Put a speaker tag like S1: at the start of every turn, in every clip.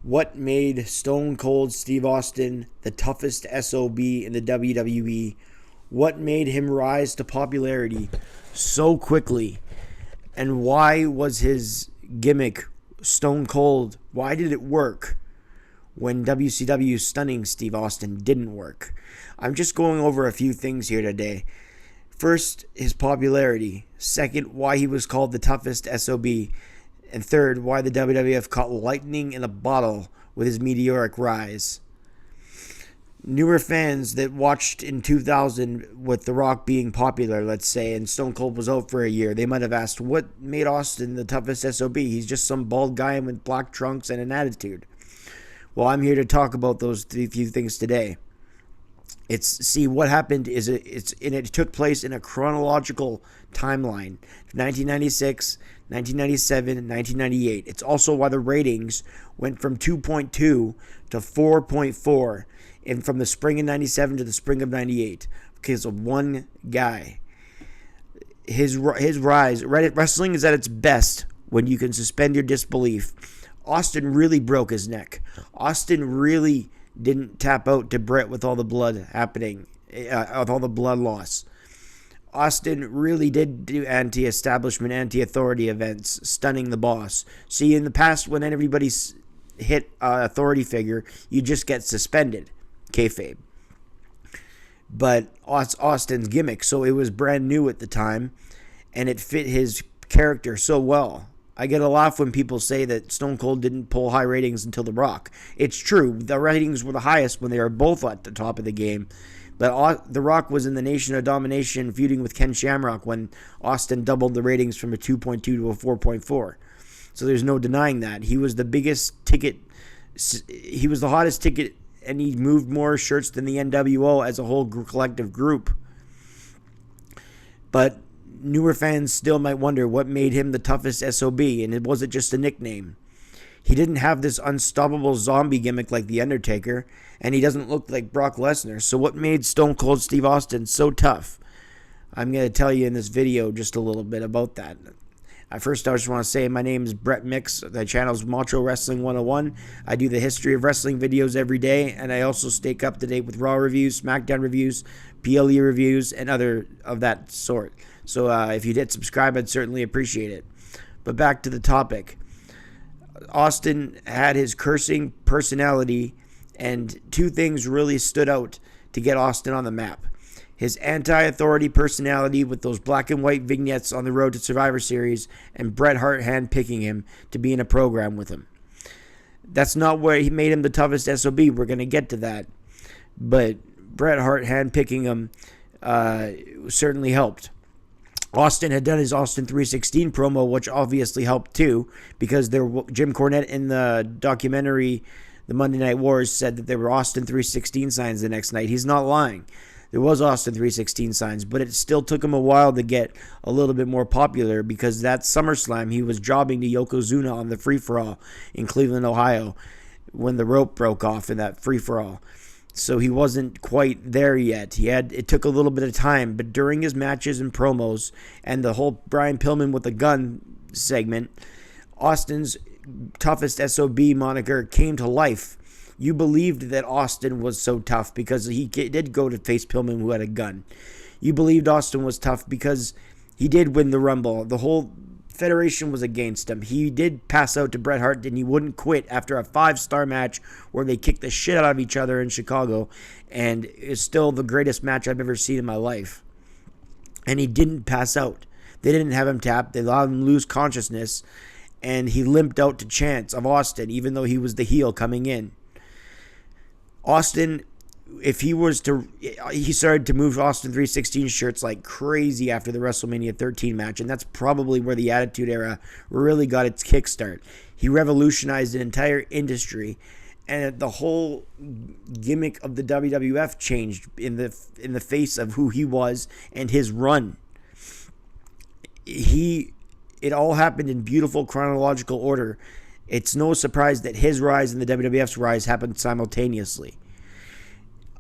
S1: What made Stone Cold Steve Austin the toughest SOB in the WWE? What made him rise to popularity so quickly? And why was his gimmick Stone Cold? Why did it work when WCW stunning Steve Austin didn't work? I'm just going over a few things here today. First, his popularity. Second, why he was called the toughest SOB. And third, why the WWF caught lightning in a bottle with his meteoric rise. Newer fans that watched in 2000 with The Rock being popular, let's say, and Stone Cold was out for a year, they might have asked, what made Austin the toughest SOB? He's just some bald guy with black trunks and an attitude. Well, I'm here to talk about those few things today. What happened is it took place in a chronological timeline: 1996, 1997, and 1998. It's also why the ratings went from 2.2 to 4.4 and from the spring of 97 to the spring of 98 because of one guy. His rise. Wrestling is at its best when you can suspend your disbelief. Austin really broke his neck. Austin really didn't tap out to Brett with all the blood happening, with all the blood loss. Austin really did do anti-establishment, anti-authority events, stunning the boss. See, in the past, when everybody's hit authority figure, you just get suspended, kayfabe. But Austin's gimmick, so it was brand new at the time, and it fit his character so well. I get a laugh when people say that Stone Cold didn't pull high ratings until The Rock. It's true. The ratings were the highest when they were both at the top of the game. But The Rock was in the Nation of Domination feuding with Ken Shamrock when Austin doubled the ratings from a 2.2 to a 4.4. So there's no denying that. He was the biggest ticket. He was the hottest ticket, and he moved more shirts than the NWO as a whole collective group. But newer fans still might wonder what made him the toughest SOB, and it wasn't just a nickname. He didn't have this unstoppable zombie gimmick like The Undertaker, and he doesn't look like Brock Lesnar. So what made Stone Cold Steve Austin so tough? I'm going to tell you in this video just a little bit about that. First, I just want to say my name is Brett Mix. The channel's Macho Wrestling 101. I do the history of wrestling videos every day, and I also stay up to date with Raw reviews, SmackDown reviews, PLE reviews, and other of that sort. So if you did subscribe, I'd certainly appreciate it. But back to the topic. Austin had his cursing personality, and two things really stood out to get Austin on the map. His anti-authority personality with those black and white vignettes on the road to Survivor Series, and Bret Hart handpicking him to be in a program with him. That's not where he made him the toughest SOB. We're going to get to that. But Bret Hart handpicking him certainly helped. Austin had done his Austin 316 promo, which obviously helped too, because Jim Cornette in the documentary The Monday Night Wars said that there were Austin 316 signs the next night. He's not lying. There was Austin 316 signs, but it still took him a while to get a little bit more popular because that SummerSlam he was jobbing to Yokozuna on the free-for-all in Cleveland, Ohio, when the rope broke off in that free-for-all. So he wasn't quite there yet. It took a little bit of time, but during his matches and promos and the whole Brian Pillman with the gun segment, Austin's toughest SOB moniker came to life. You believed that Austin was so tough because he did go to face Pillman who had a gun. You believed Austin was tough because he did win the Rumble. The whole Federation was against him. He did pass out to Bret Hart, and he wouldn't quit after a 5-star match where they kicked the shit out of each other in Chicago, and it's still the greatest match I've ever seen in my life. And he didn't pass out. They didn't have him tap. They allowed him to lose consciousness, and he limped out to chants of Austin, even though he was the heel coming in. Austin, he started to move Austin 316 shirts like crazy after the WrestleMania 13 match, and that's probably where the Attitude Era really got its kickstart. He revolutionized an entire industry, and the whole gimmick of the WWF changed in the face of who he was and his run. It all happened in beautiful chronological order. It's no surprise that his rise and the WWF's rise happened simultaneously.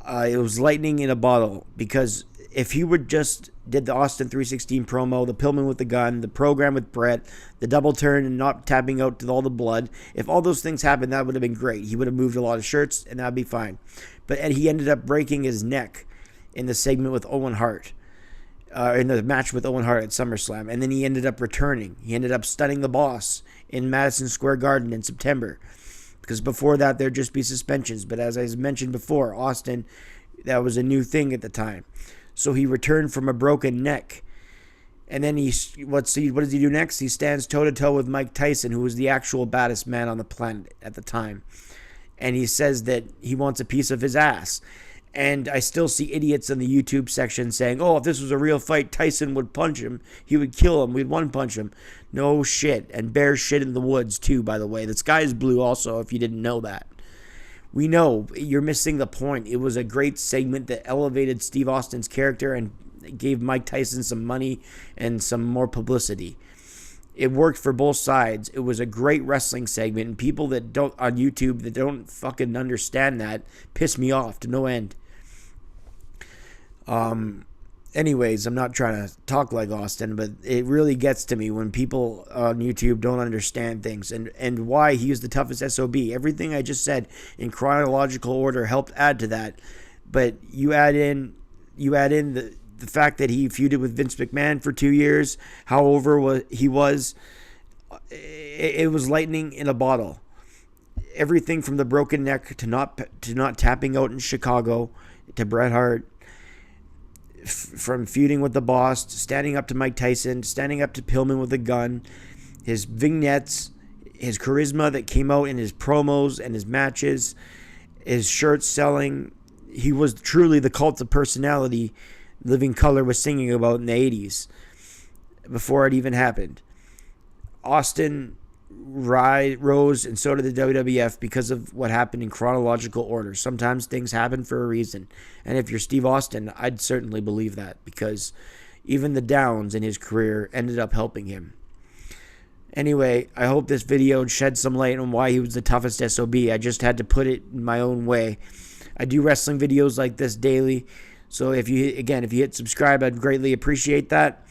S1: It was lightning in a bottle because if he would just did the Austin 316 promo, the Pillman with the gun, the program with Brett, the double turn and not tapping out to all the blood, if all those things happened, that would have been great. He would have moved a lot of shirts, and that would be fine. But he ended up breaking his neck in the segment with Owen Hart, in the match with Owen Hart at SummerSlam, and then he ended up returning. He ended up stunning the Boss in Madison Square Garden in September, because before that there'd just be suspensions. But as I mentioned before, Austin, that was a new thing at the time. So he returned from a broken neck. And then what does he do next? He stands toe-to-toe with Mike Tyson, who was the actual baddest man on the planet at the time. And he says that he wants a piece of his ass. And I still see idiots in the YouTube section saying, oh, if this was a real fight, Tyson would punch him. He would kill him. We'd one-punch him. No shit. And bear shit in the woods, too, by the way. The sky is blue also, if you didn't know that. We know you're missing the point. It was a great segment that elevated Steve Austin's character and gave Mike Tyson some money and some more publicity. It worked for both sides. It was a great wrestling segment, and people that don't on YouTube that don't fucking understand that piss me off to no end. Anyways, I'm not trying to talk like Austin, but it really gets to me when people on YouTube don't understand things and why he was the toughest SOB. Everything I just said in chronological order helped add to that. But you add in the fact that he feuded with Vince McMahon for 2 years, how over he was. It was lightning in a bottle. Everything from the broken neck to not tapping out in Chicago to Bret Hart, from feuding with the Boss, standing up to Mike Tyson, standing up to Pillman with a gun, his vignettes, his charisma that came out in his promos and his matches, his shirts selling. He was truly the cult of personality Living Colour was singing about in the 80s, before it even happened. Austin rose, and so did the WWF, because of what happened in chronological order. Sometimes things happen for a reason. And if you're Steve Austin, I'd certainly believe that, because even the downs in his career ended up helping him. Anyway, I hope this video shed some light on why he was the toughest SOB. I just had to put it in my own way. I do wrestling videos like this daily. So if you hit subscribe, I'd greatly appreciate that.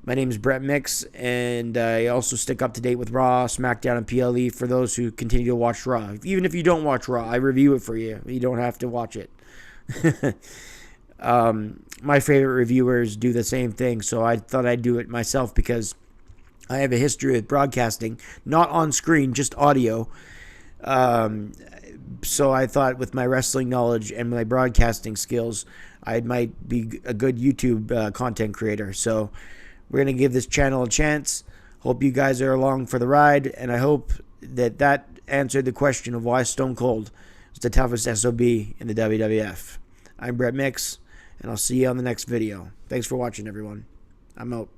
S1: My name is Brett Mix, and I also stick up to date with Raw, SmackDown, and PLE for those who continue to watch Raw. Even if you don't watch Raw, I review it for you. You don't have to watch it. My favorite reviewers do the same thing, so I thought I'd do it myself because I have a history with broadcasting, not on screen, just audio. So I thought with my wrestling knowledge and my broadcasting skills, I might be a good YouTube content creator. So we're going to give this channel a chance. Hope you guys are along for the ride, and I hope that answered the question of why Stone Cold is the toughest SOB in the WWF. I'm Brett Mix, and I'll see you on the next video. Thanks for watching, everyone. I'm out.